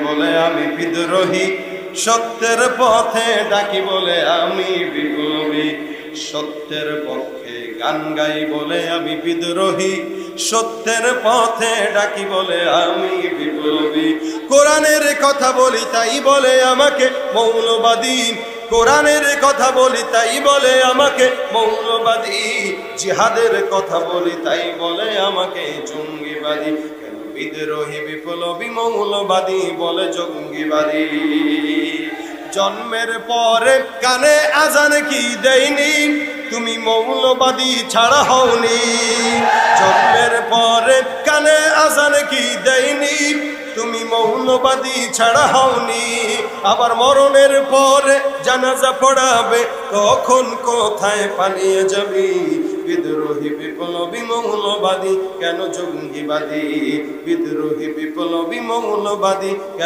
বলে আমি বিদ্রোহী, সত্যের পথে ডাকি বলে আমি বিপ্লবী। সত্যের পক্ষে গান গাই বলে আমি বিদ্রোহী, সত্যের পথে ডাকি বলে আমি বিপ্লবী। কোরআনের কথা বলি তাই বলে আমাকে মৌলবাদী, কোরআনের কথা বলি তাই বলে আমাকে মৌলবাদী। জিহাদের কথা বলি তাই বলে আমাকে জঙ্গিবাদী। বিদ্রোহী বিপ্লবী মৌলবাদী বলে জঙ্গিবাদী। জন্মের পরে কানে আজান কি দেয়নি, তুমি মৌলবাদী ছাড়া হওনি। জন্মের পরে কানে আজান কি দেয়নি, তুমি মৌলবাদী ছাড়া হওনি। আবার মরণের পরে জানাজা পড়াবে, কখন কোথায় পালিয়ে যাবি। বিদ্রোহী বিপ্লবী মৌলবাদী কেন জঙ্গিবাদী, বিদ্রোহী বিপ্লবী মৌলবাদী।